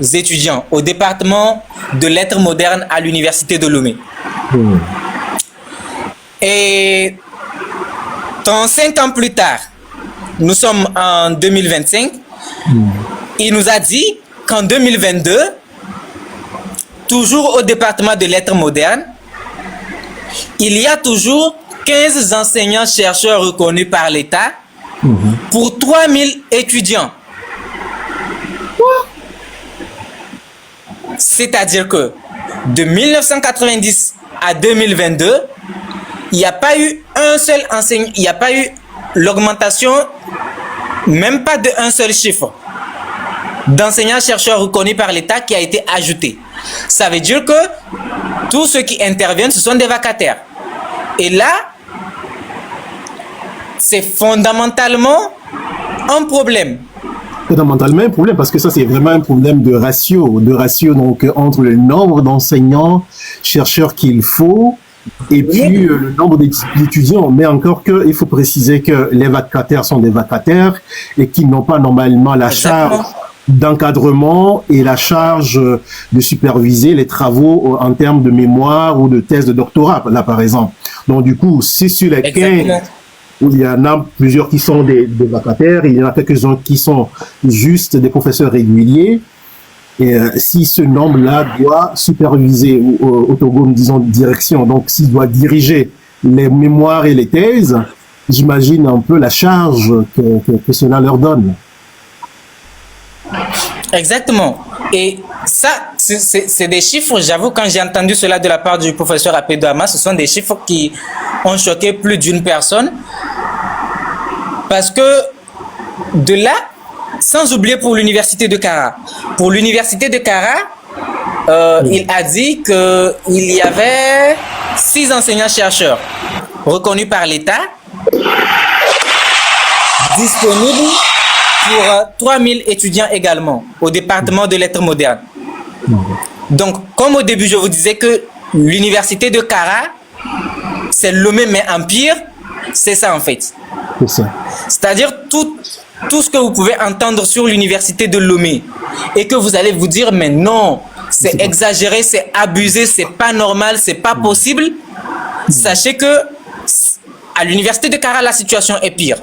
étudiants au département de lettres modernes à l'université de Lomé. Et 35 ans plus tard, nous sommes en 2025, il nous a dit qu'en 2022, toujours au département de lettres modernes, il y a toujours 15 enseignants-chercheurs reconnus par l'État pour 3000 étudiants. C'est-à-dire que de 1990 à 2022, il n'y a pas eu un seul enseignant, il n'y a pas eu l'augmentation, même pas de un seul chiffre d'enseignants-chercheurs reconnus par l'État qui a été ajouté. Ça veut dire que tous ceux qui interviennent, ce sont des vacataires. Et là, c'est fondamentalement un problème. Fondamentalement un problème, parce que ça, c'est vraiment un problème de ratio donc, entre le nombre d'enseignants, chercheurs qu'il faut, et puis le nombre d'étudiants. Mais encore que, il faut préciser que les vacataires sont des vacataires et qu'ils n'ont pas normalement la charge d'encadrement et la charge de superviser les travaux en termes de mémoire ou de thèse de doctorat, là, par exemple. Donc, du coup, c'est sur les 15 où il y en a plusieurs qui sont des vacataires, il y en a quelques-uns qui sont juste des professeurs réguliers. Et si ce nombre-là doit superviser au Togo, disons, direction, donc s'il doit diriger les mémoires et les thèses, j'imagine un peu la charge que cela leur donne. Exactement. Et ça, c'est des chiffres, j'avoue, quand j'ai entendu cela de la part du professeur Apédo Ama, ce sont des chiffres qui ont choqué plus d'une personne. Parce que de là, sans oublier pour l'université de Kara. Pour l'université de Kara, il a dit qu'il y avait 6 enseignants-chercheurs reconnus par l'État, disponibles pour 3000 étudiants également au département de lettres modernes. Donc, comme au début, je vous disais que l'université de Kara, c'est Lomé mais en pire, c'est ça en fait. C'est ça. C'est-à-dire tout ce que vous pouvez entendre sur l'université de Lomé et que vous allez vous dire mais non, c'est exagéré, c'est abusé, c'est pas normal, c'est pas possible. Sachez que à l'université de Kara, la situation est pire.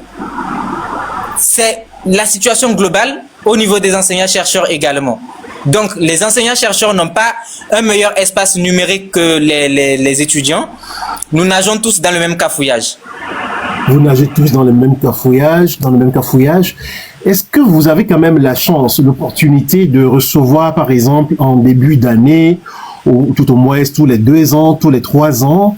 C'est la situation globale au niveau des enseignants-chercheurs également. Donc, les enseignants-chercheurs n'ont pas un meilleur espace numérique que les étudiants. Nous nageons tous dans le même cafouillage. Vous nagez tous dans le même cafouillage, Est-ce que vous avez quand même la chance, l'opportunité de recevoir, par exemple, en début d'année, ou tout au moins tous les 2 ans, tous les 3 ans,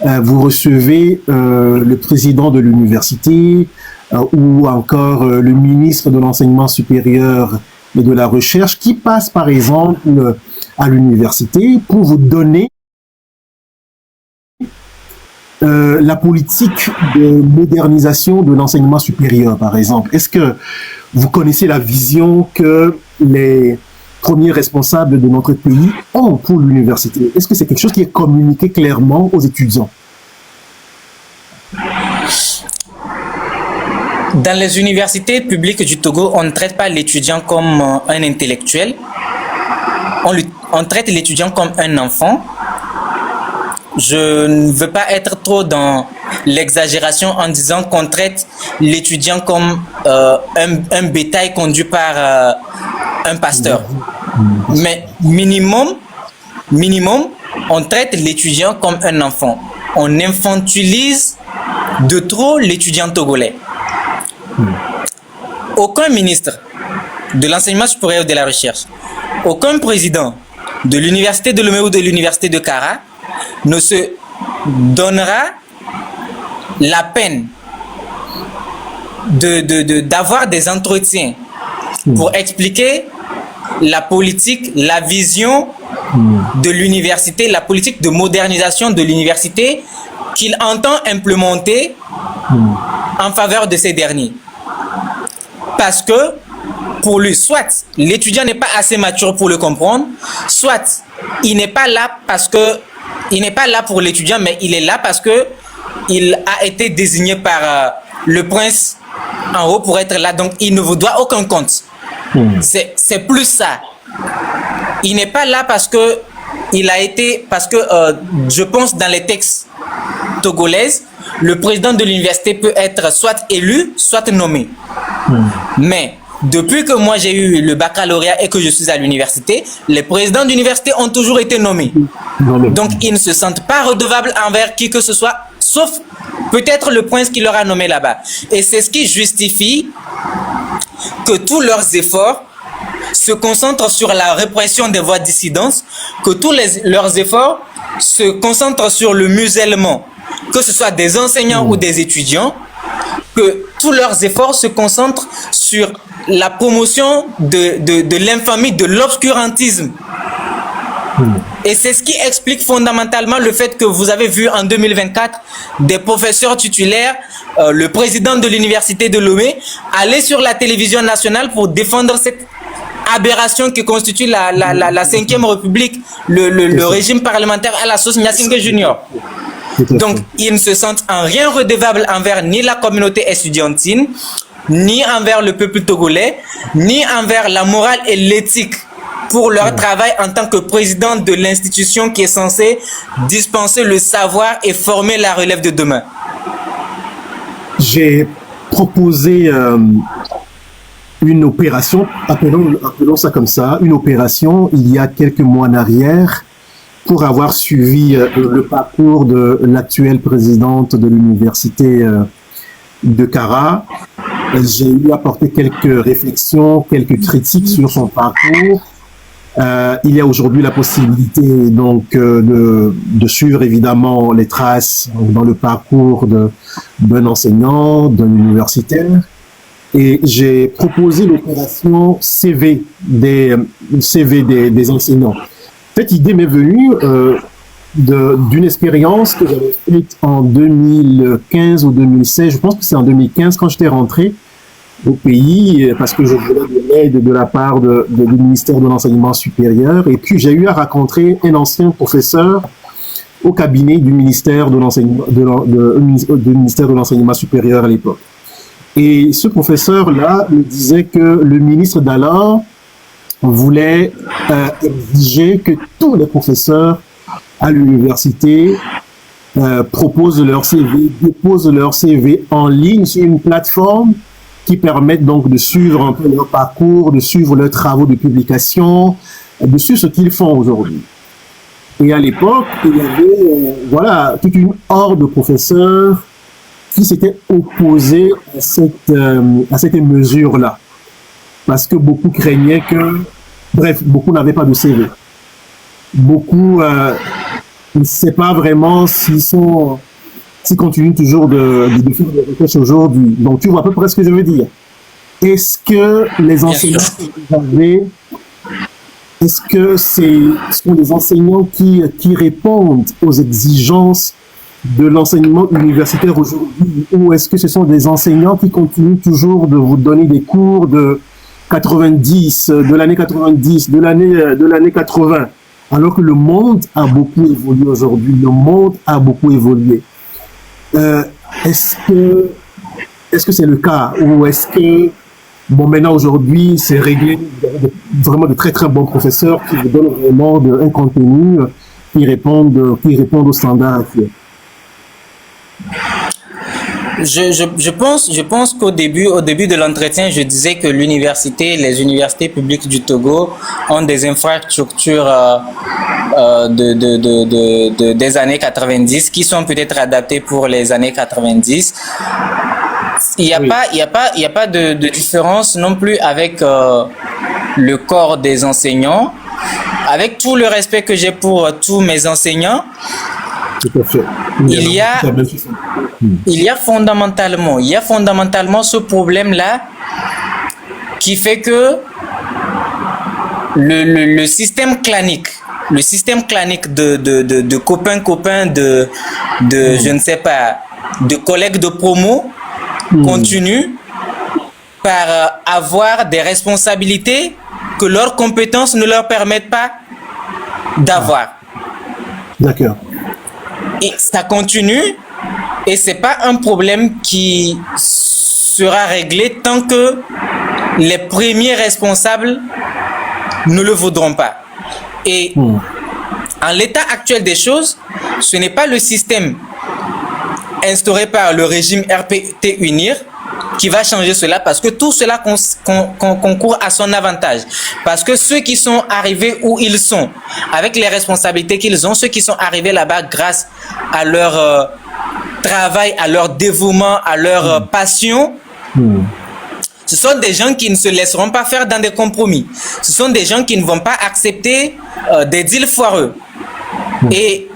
vous recevez le président de l'université ou encore le ministre de l'enseignement supérieur et de la recherche qui passe, par exemple, à l'université pour vous donner la politique de modernisation de l'enseignement supérieur, par exemple. Est-ce que vous connaissez la vision que les premiers responsables de notre pays ont pour l'université? Est-ce que c'est quelque chose qui est communiqué clairement aux étudiants? Dans les universités publiques du Togo, on ne traite pas l'étudiant comme un intellectuel. On traite l'étudiant comme un enfant. Je ne veux pas être trop dans l'exagération en disant qu'on traite l'étudiant comme un bétail conduit par un pasteur. Mais minimum, on traite l'étudiant comme un enfant. On infantilise de trop l'étudiant togolais. Aucun ministre de l'enseignement supérieur et de la recherche, aucun président de l'université de Lomé ou de l'université de Kara ne se donnera la peine d'avoir des entretiens pour expliquer la politique, la vision de l'université, la politique de modernisation de l'université qu'il entend implémenter en faveur de ces derniers. Parce que pour lui, soit l'étudiant n'est pas assez mature pour le comprendre, soit il n'est pas là parce que il n'est pas là pour l'étudiant, mais il est là parce que il a été désigné par le prince en haut pour être là, donc il ne vous doit aucun compte. C'est plus ça. il n'est pas là parce que je pense dans les textes togolaises, le président de l'université peut être soit élu, soit nommé. Mais depuis que moi j'ai eu le baccalauréat et que je suis à l'université, les présidents d'université ont toujours été nommés. Donc ils ne se sentent pas redevables envers qui que ce soit, sauf peut-être le prince qui leur a nommé là-bas. Et c'est ce qui justifie que tous leurs efforts se concentrent sur la répression des voix dissidentes, que leurs efforts se concentrent sur le musellement, que ce soit des enseignants ou des étudiants, que tous leurs efforts se concentrent sur la promotion de l'infamie, de l'obscurantisme. Et c'est ce qui explique fondamentalement le fait que vous avez vu en 2024 des professeurs titulaires, le président de l'université de Lomé, aller sur la télévision nationale pour défendre cette aberration qui constitue la 5e République, le régime parlementaire à la sauce Nyasingue Junior. Donc, ils ne se sentent en rien redevables envers ni la communauté estudiantine, ni envers le peuple togolais, ni envers la morale et l'éthique pour leur travail en tant que président de l'institution qui est censée dispenser le savoir et former la relève de demain. J'ai proposé une opération, appelons ça comme ça, une opération il y a quelques mois en arrière pour avoir suivi le parcours de l'actuelle présidente de l'université de Kara. J'ai eu apporté quelques réflexions, quelques critiques sur son parcours. Il y a aujourd'hui la possibilité donc de suivre évidemment les traces dans le parcours d'un enseignant, d'un universitaire. Et j'ai proposé l'opération CV des enseignants. Cette idée m'est venue d'une expérience que j'avais faite en 2015 ou 2016. Je pense que c'est en 2015 quand j'étais rentré au pays parce que je voulais de l'aide de la part du ministère de l'Enseignement supérieur. Et puis j'ai eu à rencontrer un ancien professeur au cabinet du ministère de l'Enseignement supérieur à l'époque. Et ce professeur-là me disait que le ministre d'alors voulait exiger que tous les professeurs à l'université déposent leur CV en ligne sur une plateforme qui permette donc de suivre un peu leur parcours, de suivre leurs travaux de publication, de suivre ce qu'ils font aujourd'hui. Et à l'époque, il y avait toute une horde de professeurs qui s'étaient opposés à cette mesure-là. Parce que beaucoup craignaient beaucoup n'avaient pas de CV. Beaucoup ne sait pas vraiment s'ils continuent toujours de faire des recherches aujourd'hui. Donc, tu vois à peu près ce que je veux dire. Est-ce que les enseignants que vous avez, est-ce que ce sont des enseignants qui répondent aux exigences de l'enseignement universitaire aujourd'hui, ou est-ce que ce sont des enseignants qui continuent toujours de vous donner des cours de 90, de l'année 90, de l'année 80, alors que le monde a beaucoup évolué aujourd'hui, le monde a beaucoup évolué. Est-ce que c'est le cas, ou est-ce que maintenant aujourd'hui c'est réglé, vraiment de très très bons professeurs qui vous donnent vraiment un contenu qui répondent aux standards actuels? Je pense qu'au début de l'entretien, je disais que les universités publiques du Togo ont des infrastructures des années 90 qui sont peut-être adaptées pour les années 90. Il n'y a pas de différence non plus avec le corps des enseignants. Avec tout le respect que j'ai pour tous mes enseignants, tout à fait. il y a fondamentalement ce problème-là qui fait que le système clanique de copains, je ne sais pas, de collègues de promo continue par avoir des responsabilités que leurs compétences ne leur permettent pas d'avoir. D'accord. Et ça continue, et c'est pas un problème qui sera réglé tant que les premiers responsables ne le voudront pas. Et en l'état actuel des choses, ce n'est pas le système instauré par le régime RPT UNIR qui va changer cela, parce que tout cela concourt à son avantage. Parce que ceux qui sont arrivés où ils sont, avec les responsabilités qu'ils ont, ceux qui sont arrivés là-bas grâce à leur travail, à leur dévouement, à leur passion, ce sont des gens qui ne se laisseront pas faire dans des compromis. Ce sont des gens qui ne vont pas accepter des deals foireux. Et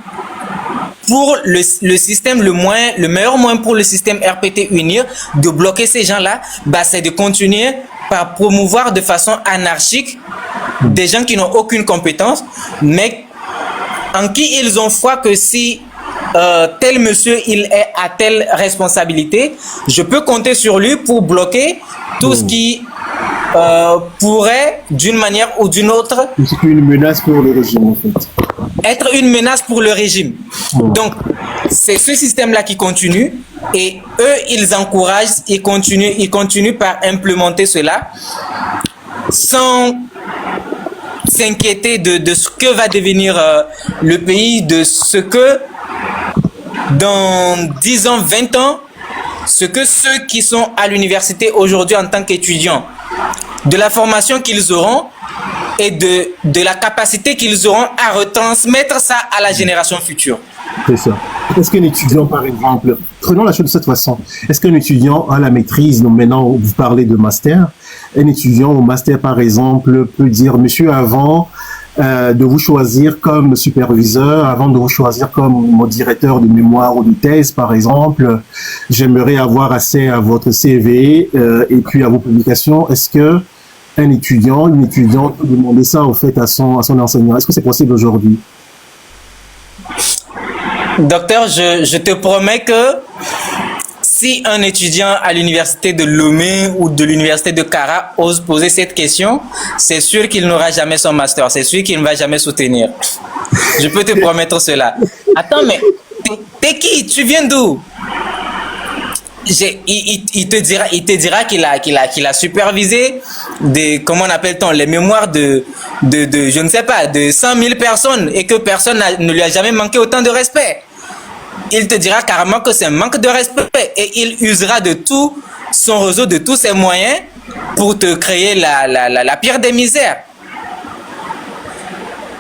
pour le système, le meilleur moyen pour le système RPT UNIR de bloquer ces gens-là, c'est de continuer par promouvoir de façon anarchique des gens qui n'ont aucune compétence, mais en qui ils ont foi que si tel monsieur il est à telle responsabilité, je peux compter sur lui pour bloquer tout ce qui pourrait, d'une manière ou d'une autre, c'est une menace pour le régime, en fait. Être une menace pour le régime. Donc, c'est ce système-là qui continue, et eux, ils encouragent, ils continuent par implémenter cela sans s'inquiéter de ce que va devenir le pays, de ce que dans 10 ans, 20 ans, ce que ceux qui sont à l'université aujourd'hui en tant qu'étudiants, de la formation qu'ils auront et de la capacité qu'ils auront à retransmettre ça à la génération future. C'est ça. Est-ce qu'un étudiant, par exemple, prenons la chose de cette façon, est-ce qu'un étudiant a la maîtrise, donc maintenant vous parlez de master, un étudiant au master, par exemple, peut dire, monsieur, avant de vous choisir comme superviseur, avant de vous choisir comme mon directeur de mémoire ou de thèse, par exemple, j'aimerais avoir accès à votre CV et puis à vos publications. Est-ce que un étudiant, une étudiante peut demander ça au fait à son enseignant? Est-ce que c'est possible aujourd'hui? Docteur, je te promets que si un étudiant à l'université de Lomé ou de l'université de Kara ose poser cette question, c'est sûr qu'il n'aura jamais son master, c'est sûr qu'il ne va jamais soutenir. Je peux te promettre cela. Attends, mais t'es qui? Tu viens d'où? Il te dira qu'il a supervisé comment on appelle-t-on, les mémoires de je ne sais pas, de 100 000 personnes, et que personne ne lui a jamais manqué autant de respect. Il te dira carrément que c'est un manque de respect, et il usera de tout son réseau, de tous ses moyens pour te créer la pire des misères.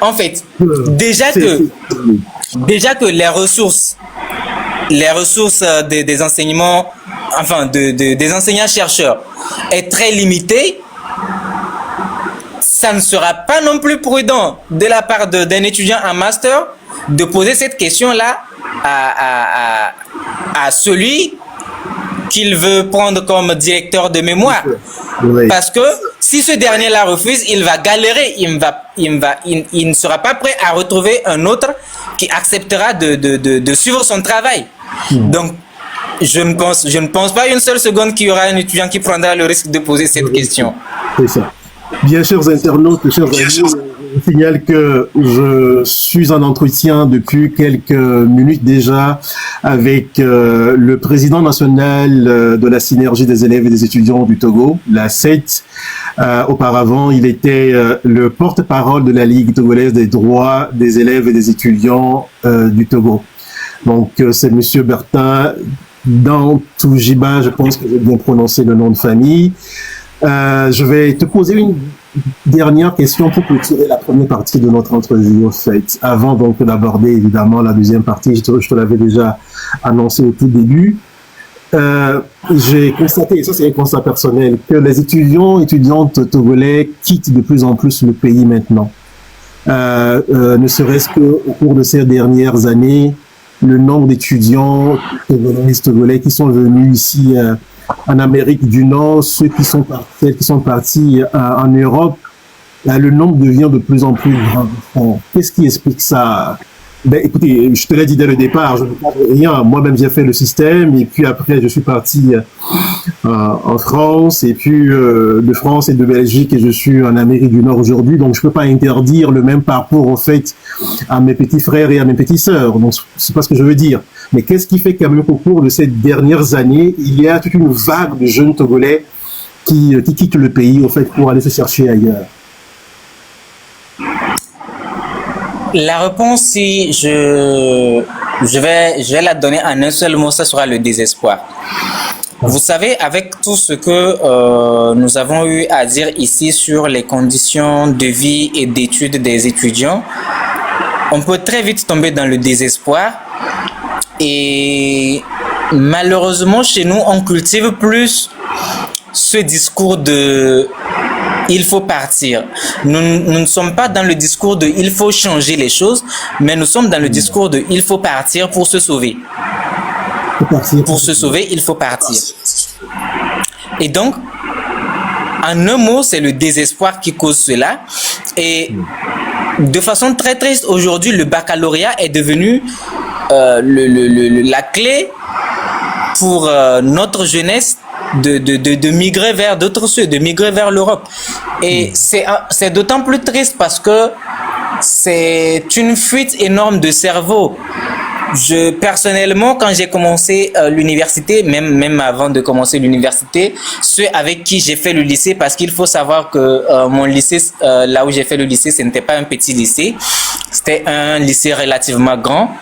En fait, déjà que les ressources des enseignements, enfin des enseignants-chercheurs est très limitée, ça ne sera pas non plus prudent de la part d'un étudiant en master de poser cette question-là à celui qu'il veut prendre comme directeur de mémoire. Oui. Parce que si ce dernier-là refuse, il va galérer, il ne sera pas prêt à retrouver un autre qui acceptera de suivre son travail. Donc, je ne pense pas une seule seconde qu'il y aura un étudiant qui prendra le risque de poser cette question. C'est ça. Bien, chers internautes, chers amis, je signale que je suis en entretien depuis quelques minutes déjà avec le président national de la synergie des élèves et des étudiants du Togo, la CET. Auparavant, il était le porte-parole de la Ligue togolaise des droits des élèves et des étudiants du Togo. Donc, c'est Monsieur Bertin Dantoujiba, je pense que j'ai bien prononcé le nom de famille. Je vais te poser une dernière question pour clôturer la première partie de notre entrevue, au fait. Avant donc d'aborder évidemment la deuxième partie, je te l'avais déjà annoncé au tout début. J'ai constaté, et ça c'est un constat personnel, que les étudiantes togolais quittent de plus en plus le pays maintenant. Ne serait-ce qu'au cours de ces dernières années, le nombre d'étudiants togolais qui sont venus ici en Amérique du Nord, celles qui sont partis en Europe, le nombre devient de plus en plus grand. Qu'est-ce qui explique ça? Ben, écoutez, je te l'ai dit dès le départ, je ne comprends rien. Moi-même, j'ai fait le système, et puis après, je suis parti en France, et puis de France et de Belgique, et je suis en Amérique du Nord aujourd'hui. Donc, je peux pas interdire le même parcours, en fait, à mes petits frères et à mes petites sœurs. Donc, c'est pas ce que je veux dire. Mais qu'est-ce qui fait quand même qu'au cours de ces dernières années, il y a toute une vague de jeunes Togolais qui quittent le pays, en fait, pour aller se chercher ailleurs? La réponse, si je vais la donner en un seul mot, ça sera le désespoir. Vous savez, avec tout ce que nous avons eu à dire ici sur les conditions de vie et d'études des étudiants, on peut très vite tomber dans le désespoir. Et malheureusement, chez nous, on cultive plus ce discours de il faut partir. Nous ne sommes pas dans le discours de il faut changer les choses, mais nous sommes dans le discours de il faut partir pour se sauver. Pour se sauver, il faut partir. Et donc, en un mot, c'est le désespoir qui cause cela. Et de façon très triste, aujourd'hui, le baccalauréat est devenu la clé pour notre jeunesse de migrer vers d'autres cieux, de migrer vers l'Europe. Et c'est d'autant plus triste parce que c'est une fuite énorme de cerveau. Personnellement, quand j'ai commencé l'université, même avant de commencer l'université, ceux avec qui j'ai fait le lycée, parce qu'il faut savoir que mon lycée, là où j'ai fait le lycée, ce n'était pas un petit lycée, c'était un lycée relativement grand.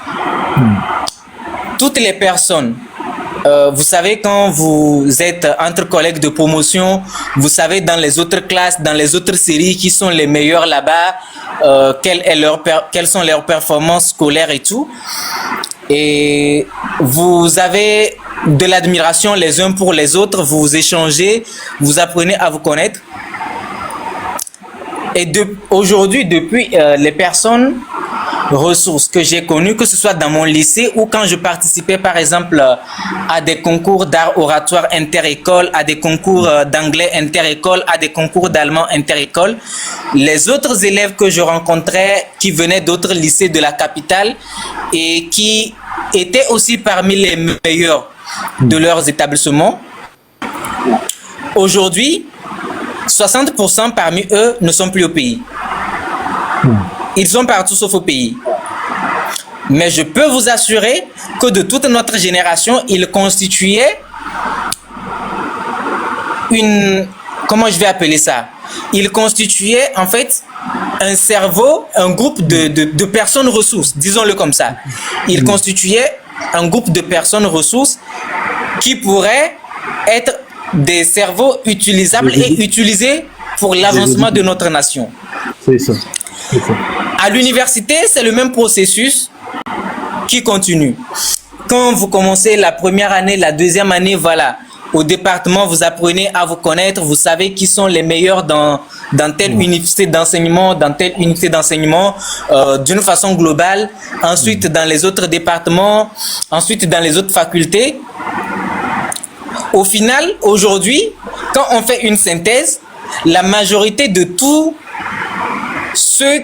Toutes les personnes, vous savez, quand vous êtes entre collègues de promotion, vous savez dans les autres classes, dans les autres séries qui sont les meilleurs là-bas, quelles sont leurs performances scolaires et tout. Et vous avez de l'admiration les uns pour les autres, vous vous échangez, vous apprenez à vous connaître. Et aujourd'hui, depuis les personnes ressources que j'ai connues, que ce soit dans mon lycée ou quand je participais par exemple à des concours d'art oratoire inter-école, à des concours d'anglais inter-école, à des concours d'allemand inter-école, les autres élèves que je rencontrais qui venaient d'autres lycées de la capitale et qui étaient aussi parmi les meilleurs de leurs établissements, aujourd'hui, 60% parmi eux ne sont plus au pays. Ils sont partout sauf au pays. Mais je peux vous assurer que de toute notre génération, ils constituaient comment je vais appeler ça? Ils constituaient en fait un cerveau, un groupe de personnes ressources, disons-le comme ça. Ils constituaient un groupe de personnes ressources qui pourraient être des cerveaux utilisables et utilisés pour l'avancement de notre nation. C'est ça. À l'université, c'est le même processus qui continue. Quand vous commencez la première année, la deuxième année, voilà, au département, vous apprenez à vous connaître, vous savez qui sont les meilleurs dans telle université d'enseignement, d'une façon globale. Ensuite, dans les autres départements, ensuite dans les autres facultés. Au final, aujourd'hui, quand on fait une synthèse, la majorité de tous ceux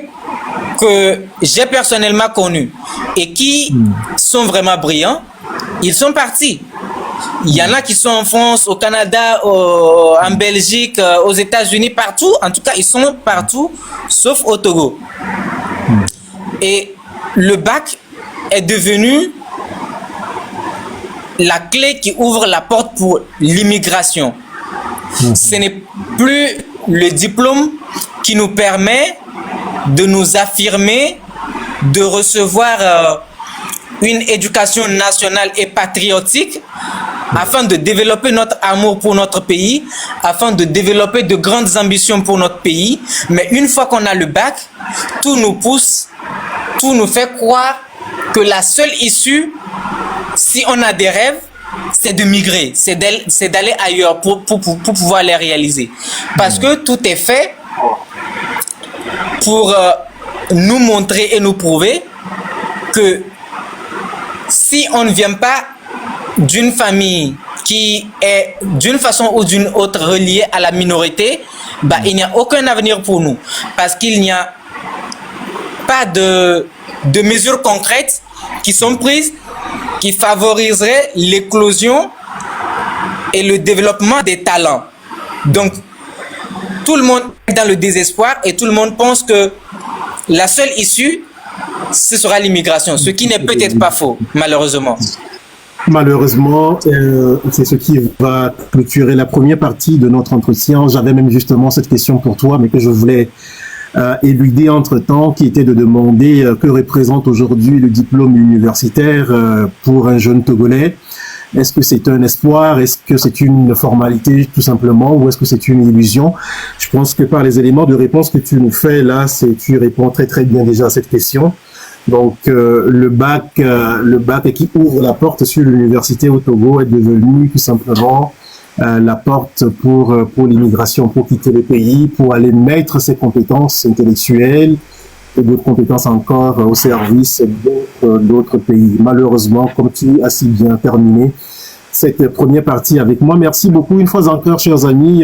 que j'ai personnellement connus et qui sont vraiment brillants, ils sont partis. Il y en a qui sont en France, au Canada, en Belgique, aux États-Unis, partout. En tout cas, ils sont partout, sauf au Togo. Et le bac est devenu la clé qui ouvre la porte pour l'immigration. Ce n'est plus le diplôme qui nous permet de nous affirmer, de recevoir une éducation nationale et patriotique afin de développer notre amour pour notre pays, afin de développer de grandes ambitions pour notre pays. Mais une fois qu'on a le bac, tout nous pousse, tout nous fait croire que la seule issue, si on a des rêves, c'est de migrer, c'est d'aller ailleurs pour pouvoir les réaliser. Parce que tout est fait pour nous montrer et nous prouver que si on ne vient pas d'une famille qui est d'une façon ou d'une autre reliée à la minorité, bah, il n'y a aucun avenir pour nous. Parce qu'il n'y a pas de mesures concrètes qui sont prises qui favoriseraient l'éclosion et le développement des talents. Donc, tout le monde est dans le désespoir et tout le monde pense que la seule issue, ce sera l'immigration, ce qui n'est peut-être pas faux, malheureusement. Malheureusement, c'est ce qui va clôturer la première partie de notre entretien. J'avais même justement cette question pour toi, mais que je voulais éludé entre-temps, qui était de demander que représente aujourd'hui le diplôme universitaire pour un jeune Togolais. Est-ce que c'est un espoir? Est-ce que c'est une formalité tout simplement? Ou est-ce que c'est une illusion? Je pense que par les éléments de réponse que tu nous fais là, tu réponds très très bien déjà à cette question. Donc le bac qui ouvre la porte sur l'université au Togo est devenu tout simplement la porte pour l'immigration, pour quitter le pays, pour aller mettre ses compétences intellectuelles et d'autres compétences encore au service d'autres pays. Malheureusement, comme tu as si bien terminé cette première partie avec moi. Merci beaucoup une fois encore, chers amis.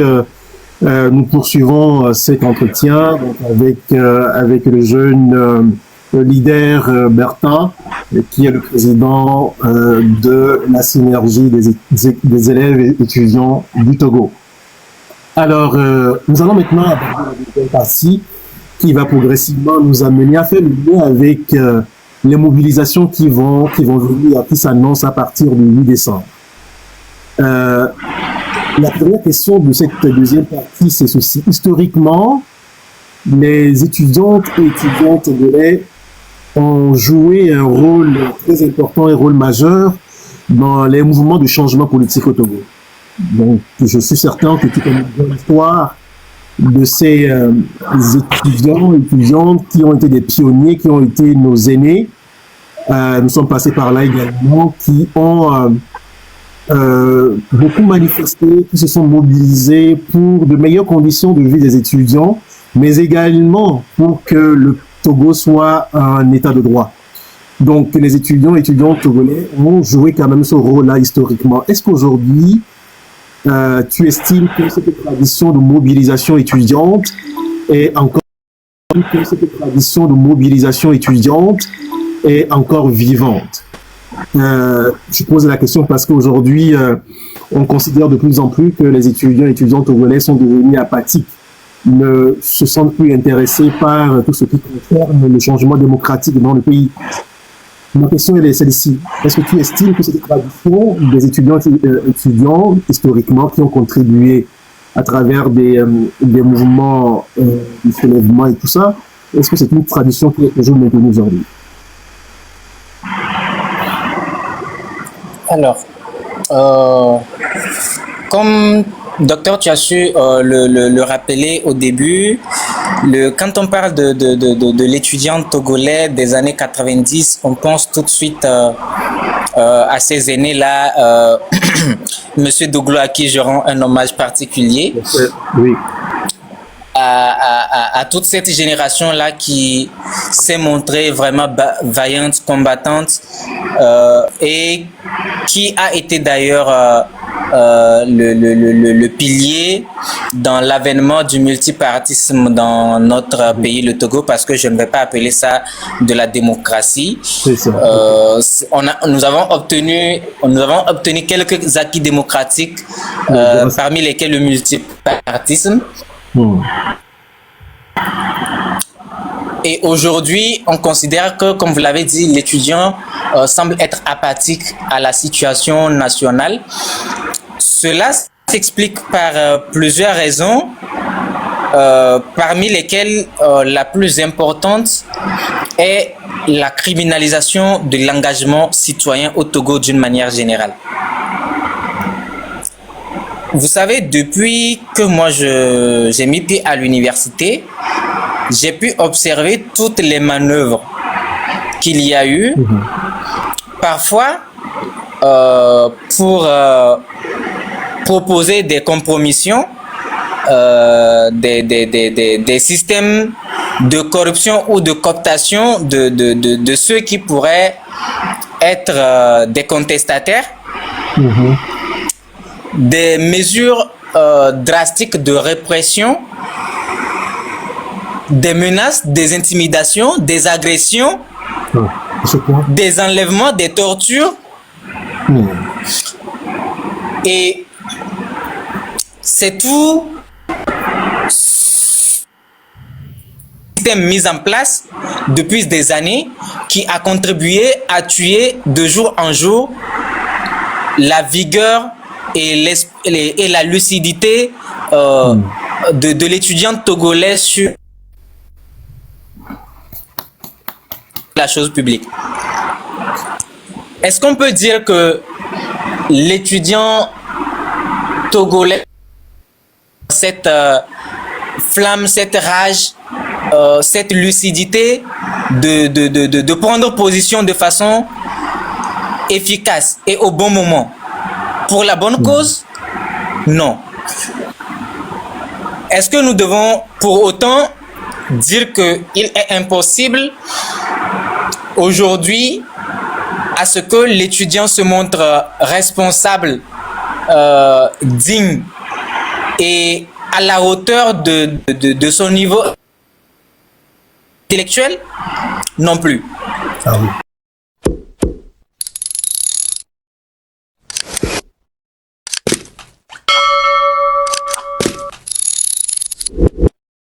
Nous poursuivons cet entretien donc avec le jeune leader Bertin, qui est le président de la synergie des élèves et étudiants du Togo. Alors, nous allons maintenant aborder la deuxième partie qui va progressivement nous amener à faire le lien avec les mobilisations qui vont venir, qui s'annoncent à partir du 8 décembre. La première question de cette deuxième partie, c'est ceci. Historiquement, les étudiantes et étudiants togolais ont joué un rôle très important, un rôle majeur dans les mouvements de changement politique au Togo. Donc, je suis certain que tu connais bien l'histoire de ces étudiants et étudiantes qui ont été des pionniers, qui ont été nos aînés. Nous sommes passés par là également, qui ont beaucoup manifesté, qui se sont mobilisés pour de meilleures conditions de vie des étudiants, mais également pour que le Togo soit un état de droit. Donc, les étudiants et étudiantes togolais ont joué quand même ce rôle-là historiquement. Est-ce qu'aujourd'hui, tu estimes que cette tradition de mobilisation étudiante est encore vivante? Je pose la question parce qu'aujourd'hui, on considère de plus en plus que les étudiants et étudiantes togolais sont devenus apathiques, ne se sentent plus intéressés par tout ce qui concerne le changement démocratique dans le pays. Ma question est celle-ci. Est-ce que tu estimes que cette tradition des étudiants historiquement qui ont contribué à travers des mouvements du soulèvement et tout ça, est-ce que c'est une tradition qui est toujours maintenue aujourd'hui? Alors, comme docteur, tu as su le rappeler au début, quand on parle de l'étudiant togolais des années 90, on pense tout de suite à ces aînés-là, Monsieur Doglo, à qui je rends un hommage particulier. Oui. À toute cette génération-là qui s'est montrée vraiment vaillante, combattante, et qui a été d'ailleurs le pilier dans l'avènement du multipartisme dans notre pays, le Togo, parce que je ne vais pas appeler ça de la démocratie. C'est ça. Nous avons obtenu quelques acquis démocratiques, parmi lesquels le multipartisme. Et aujourd'hui, on considère que, comme vous l'avez dit, l'étudiant semble être apathique à la situation nationale. Cela s'explique par plusieurs raisons, parmi lesquelles la plus importante est la criminalisation de l'engagement citoyen au Togo d'une manière générale. Vous savez, depuis que moi j'ai mis pied à l'université, j'ai pu observer toutes les manœuvres qu'il y a eu, parfois pour proposer des compromissions, des systèmes de corruption ou de cooptation de ceux qui pourraient être des contestataires. Des mesures drastiques de répression, des menaces, des intimidations, des agressions, des enlèvements, des tortures. Et c'est tout système mis en place depuis des années qui a contribué à tuer de jour en jour la vigueur et la lucidité de l'étudiant togolais sur la chose publique. Est-ce qu'on peut dire que l'étudiant togolais, cette flamme, cette rage, cette lucidité de prendre position de façon efficace et au bon moment pour la bonne cause? Non. Est-ce que nous devons pour autant dire qu'il est impossible aujourd'hui à ce que l'étudiant se montre responsable, digne et à la hauteur de son niveau intellectuel? Non plus. Ah oui.